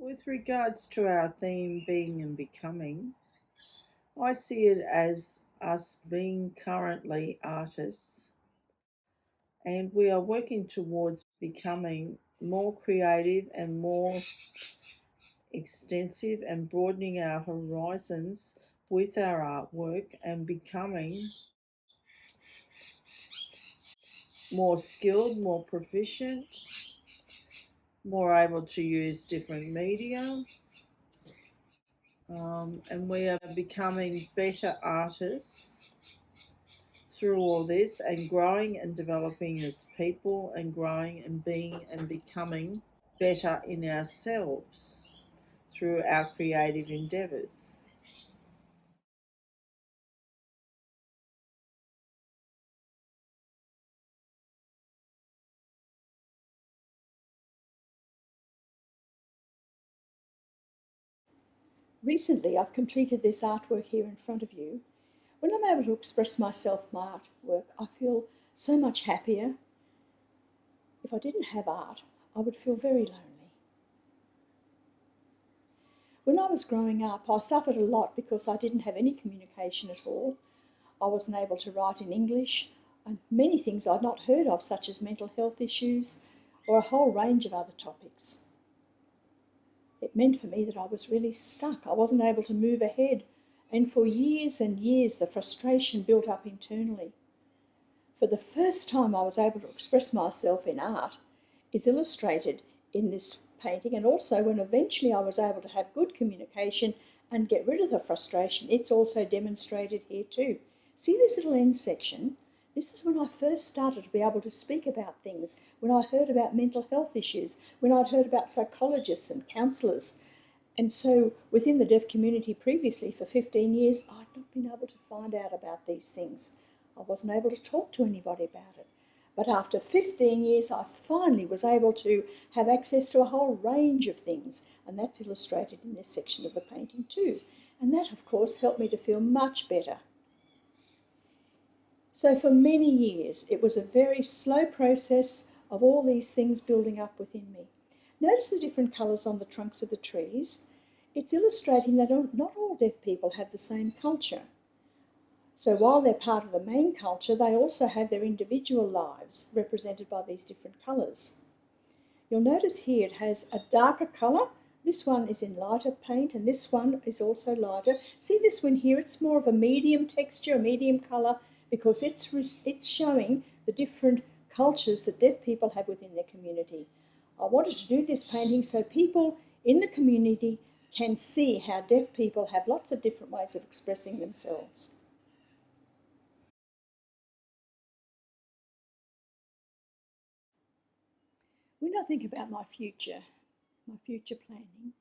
With regards to our theme, being and becoming, I see it as us being currently artists, and we are working towards becoming more creative and more extensive and broadening our horizons with our artwork and becoming more skilled, more proficient, more able to use different media. And we are becoming better artists through all this and growing and developing as people and growing and being and becoming better in ourselves through our creative endeavours. Recently, I've completed this artwork here in front of you. When I'm able to express myself, my artwork, I feel so much happier. If I didn't have art, I would feel very lonely. When I was growing up, I suffered a lot because I didn't have any communication at all. I wasn't able to write in English, and many things I'd not heard of, such as mental health issues or a whole range of other topics. It meant for me that I was really stuck. I wasn't able to move ahead, and for years and years the frustration built up internally. For the first time I was able to express myself in art is illustrated in this painting, and also when eventually I was able to have good communication and get rid of the frustration, it's also demonstrated here too. See this little end section? This is when I first started to be able to speak about things, when I heard about mental health issues, when I'd heard about psychologists and counsellors. And so within the deaf community previously for 15 years, I'd not been able to find out about these things. I wasn't able to talk to anybody about it. But after 15 years, I finally was able to have access to a whole range of things, and that's illustrated in this section of the painting too. And that, of course, helped me to feel much better. So for many years, it was a very slow process of all these things building up within me. Notice the different colours on the trunks of the trees. It's illustrating that not all deaf people have the same culture. So while they're part of the main culture, they also have their individual lives represented by these different colours. You'll notice here it has a darker colour. This one is in lighter paint, and this one is also lighter. See this one here? It's more of a medium texture, a medium colour, because it's showing the different cultures that deaf people have within their community. I wanted to do this painting so people in the community can see how deaf people have lots of different ways of expressing themselves. When I think about my future planning,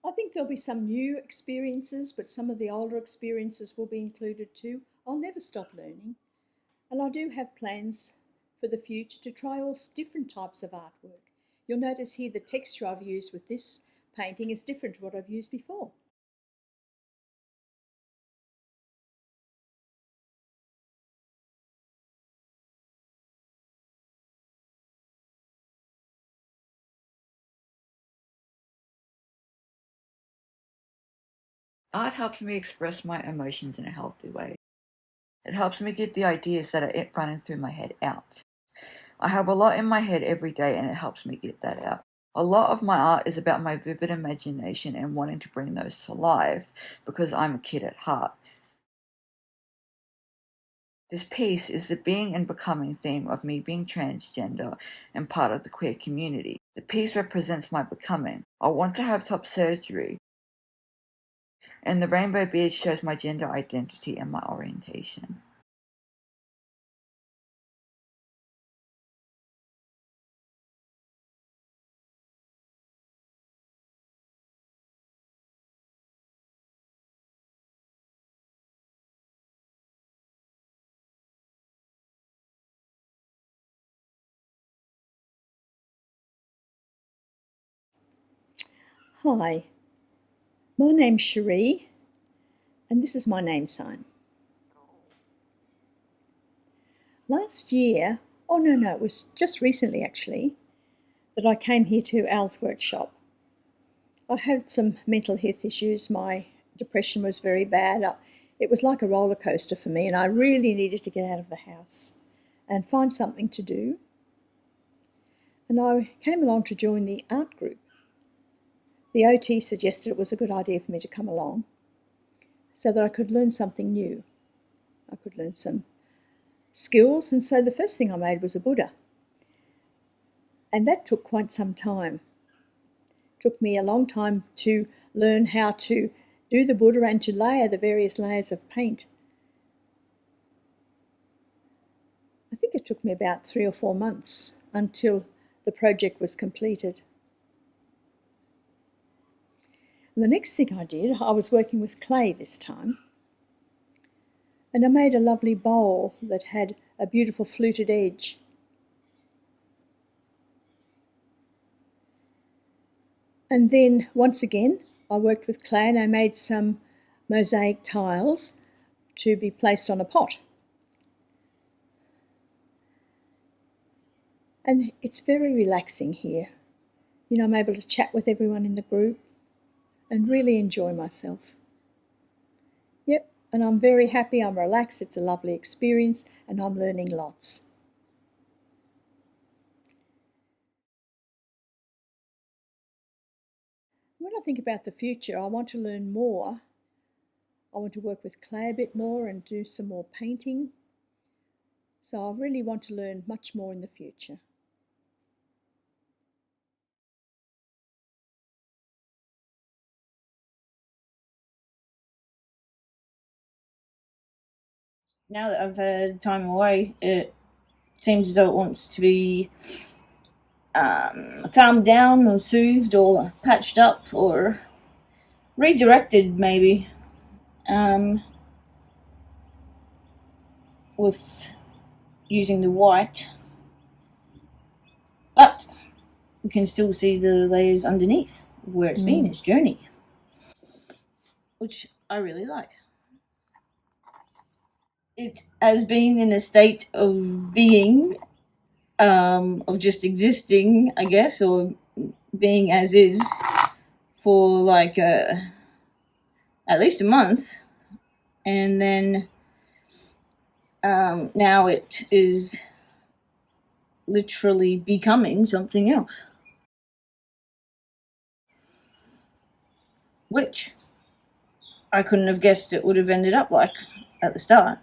I think there'll be some new experiences, but some of the older experiences will be included too. I'll never stop learning, and I do have plans for the future to try all different types of artwork. You'll notice here the texture I've used with this painting is different to what I've used before. Art helps me express my emotions in a healthy way. It helps me get the ideas that are running through my head out. I have a lot in my head every day, and it helps me get that out. A lot of my art is about my vivid imagination and wanting to bring those to life because I'm a kid at heart. This piece is the being and becoming theme of me being transgender and part of the queer community. The piece represents my becoming. I want to have top surgery, and the rainbow beard shows my gender identity and my orientation. Hi, my name's Cherie, and this is my name sign. Last year, it was just recently actually, that I came here to Al's workshop. I had some mental health issues. My depression was very bad. It was like a roller coaster for me, and I really needed to get out of the house and find something to do. And I came along to join the art group. The OT suggested it was a good idea for me to come along so that I could learn something new. I could learn some skills, and so the first thing I made was a Buddha. And that took quite some time. It took me a long time to learn how to do the Buddha and to layer the various layers of paint. I think it took me about 3 or 4 months until the project was completed. And the next thing I did, I was working with clay this time, and I made a lovely bowl that had a beautiful fluted edge. And then once again, I worked with clay and I made some mosaic tiles to be placed on a pot. And it's very relaxing here. You know, I'm able to chat with everyone in the group and really enjoy myself. Yep, and I'm very happy, I'm relaxed, it's a lovely experience, and I'm learning lots. When I think about the future, I want to learn more. I want to work with clay a bit more and do some more painting. So I really want to learn much more in the future. Now that I've had time away, it seems as though it wants to be calmed down or soothed or patched up or redirected, maybe, with using the white. But we can still see the layers underneath of where it's been, its journey, which I really like. It has been in a state of being, of just existing, I guess, or being as is for like at least a month, and then now it is literally becoming something else, which I couldn't have guessed it would have ended up like at the start.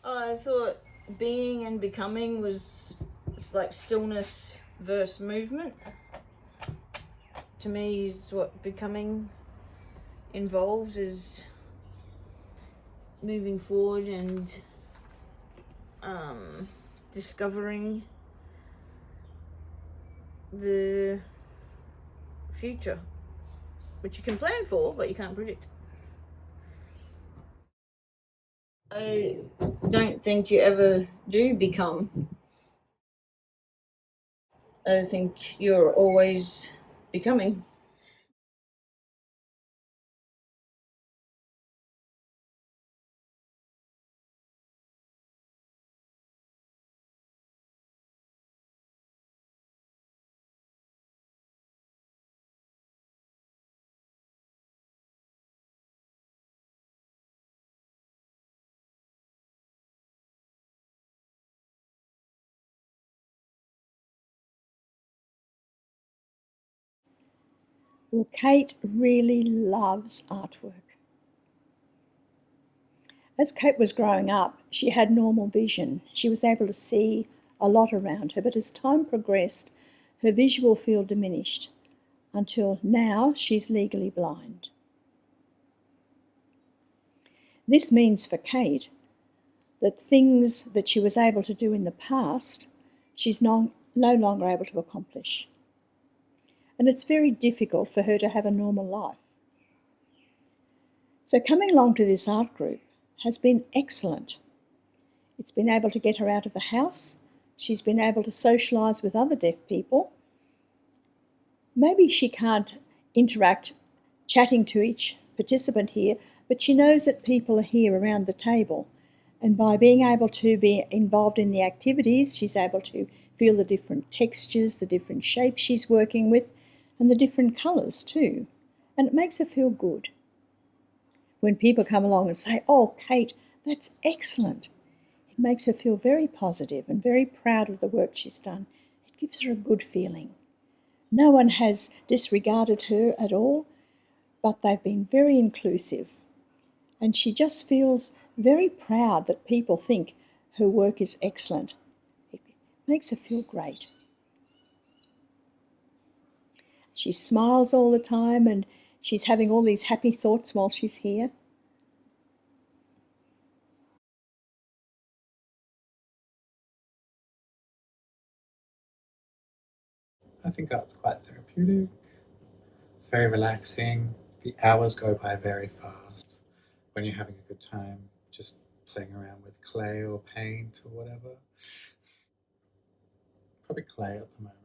I thought being and becoming was, it's like stillness versus movement. To me, is what becoming involves, is moving forward and discovering the future, which you can plan for, but you can't predict. I don't think you ever do become. I think you're always becoming. Well, Kate really loves artwork. As Kate was growing up, she had normal vision. She was able to see a lot around her, but as time progressed, her visual field diminished until now she's legally blind. This means for Kate that things that she was able to do in the past, she's no longer able to accomplish. And it's very difficult for her to have a normal life. So coming along to this art group has been excellent. It's been able to get her out of the house. She's been able to socialise with other deaf people. Maybe she can't interact chatting to each participant here, but she knows that people are here around the table And by being able to be involved in the activities, she's able to feel the different textures, the different shapes she's working with, and the different colours too. And it makes her feel good. When people come along and say, "Oh, Kate, that's excellent," it makes her feel very positive and very proud of the work she's done. It gives her a good feeling. No one has disregarded her at all, but they've been very inclusive. And she just feels very proud that people think her work is excellent. It makes her feel great. She smiles all the time and she's having all these happy thoughts while she's here. I think art's quite therapeutic. It's very relaxing. The hours go by very fast when you're having a good time, just playing around with clay or paint or whatever. Probably clay at the moment.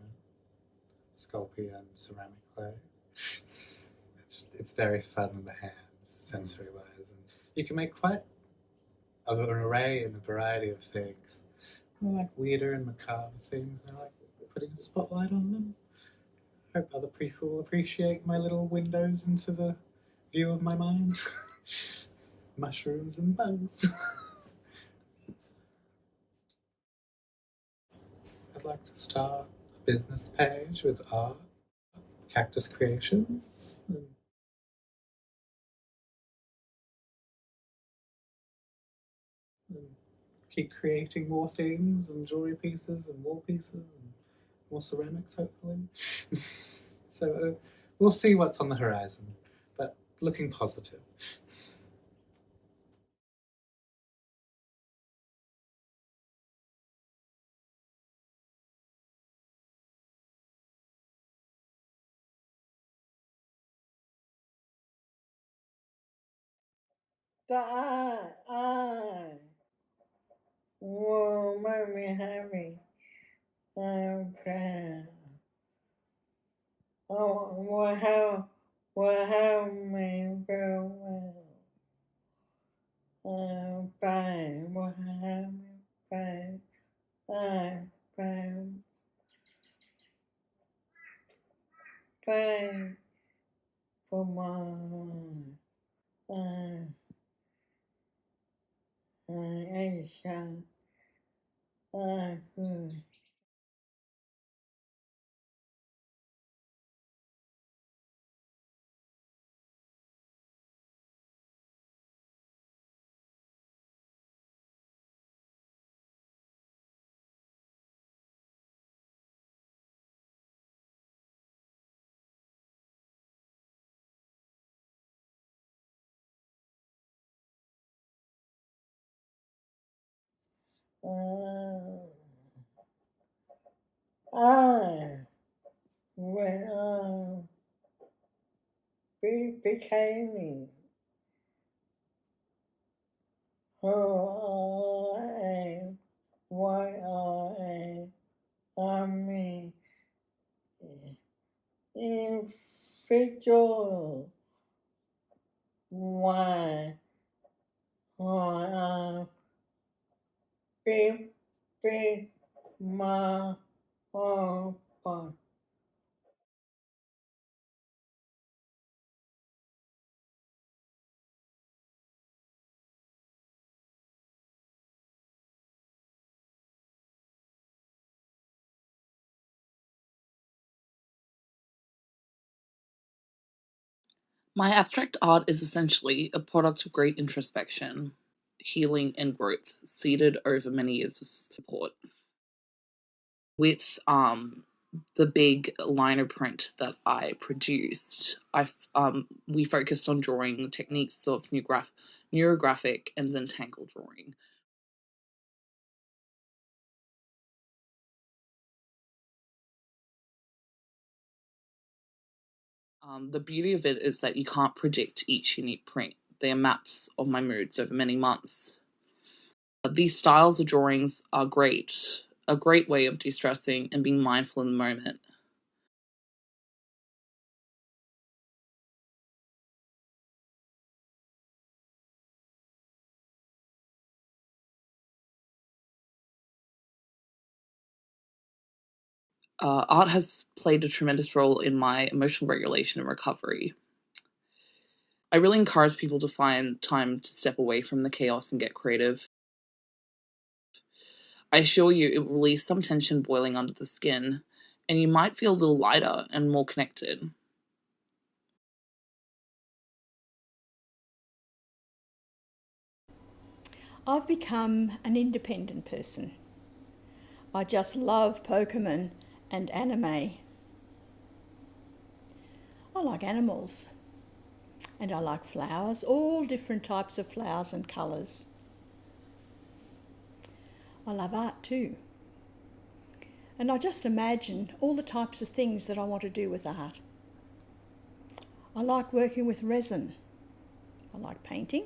Sculpey and ceramic clay. It's very fun in the hands, sensory wise, and you can make quite an array and a variety of things. I like weirder and macabre things. I like putting a spotlight on them. I hope other people will appreciate my little windows into the view of my mind. Mushrooms and bugs. I'd like to start a business page with art, cactus creations, and keep creating more things and jewelry pieces and wall pieces and more ceramics, hopefully. So we'll see what's on the horizon, but looking positive. The eye. Whoa, make me happy. I'm proud. Oh, what how me feel well. I'm fine. What how me fine. I'm fine. Fine for my Aisha. Good. Uh, I when became me who I am, what I am me individual, why I be be my heart. My abstract art is essentially a product of great introspection, healing, and growth, seeded over many years of support. With the big liner print that I produced, we focused on drawing techniques of neurographic and Zentangle drawing. The beauty of it is that you can't predict each unique print. They are maps of my moods over many months. These styles of drawings are great, a great way of de-stressing and being mindful in the moment. Art has played a tremendous role in my emotional regulation and recovery. I really encourage people to find time to step away from the chaos and get creative. I assure you it will release some tension boiling under the skin, and you might feel a little lighter and more connected. I've become an independent person. I just love Pokemon and anime. I like animals, and I like flowers, all different types of flowers and colours. I love art too. And I just imagine all the types of things that I want to do with art. I like working with resin. I like painting.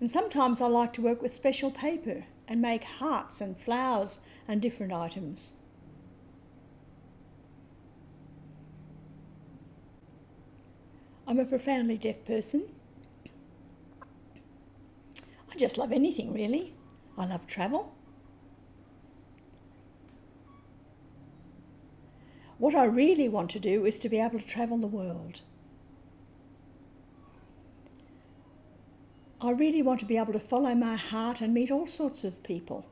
And sometimes I like to work with special paper and make hearts and flowers and different items. I'm a profoundly deaf person. I just love anything really. I love travel. What I really want to do is to be able to travel the world. I really want to be able to follow my heart and meet all sorts of people.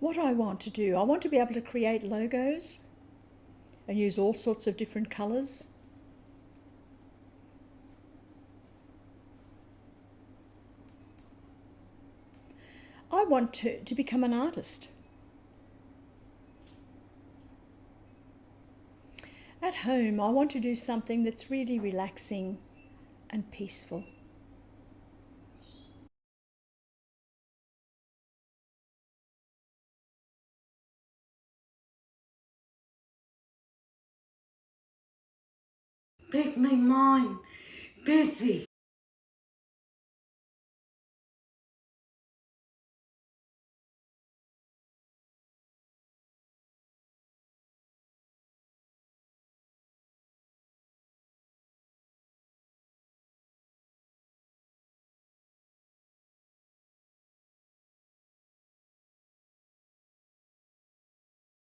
What I want to do, I want to be able to create logos and use all sorts of different colours. I want to become an artist. At home, I want to do something that's really relaxing and peaceful. Make my mind busy.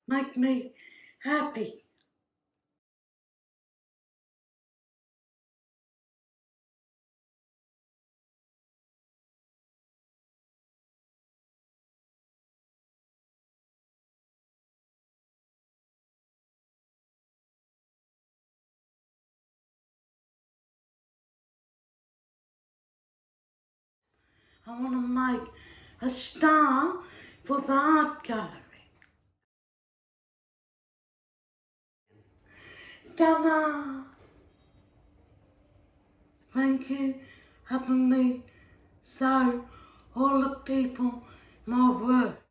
Make me happy. I want to make a star for the art gallery. Ta-da! Thank you for helping me show all the people my work.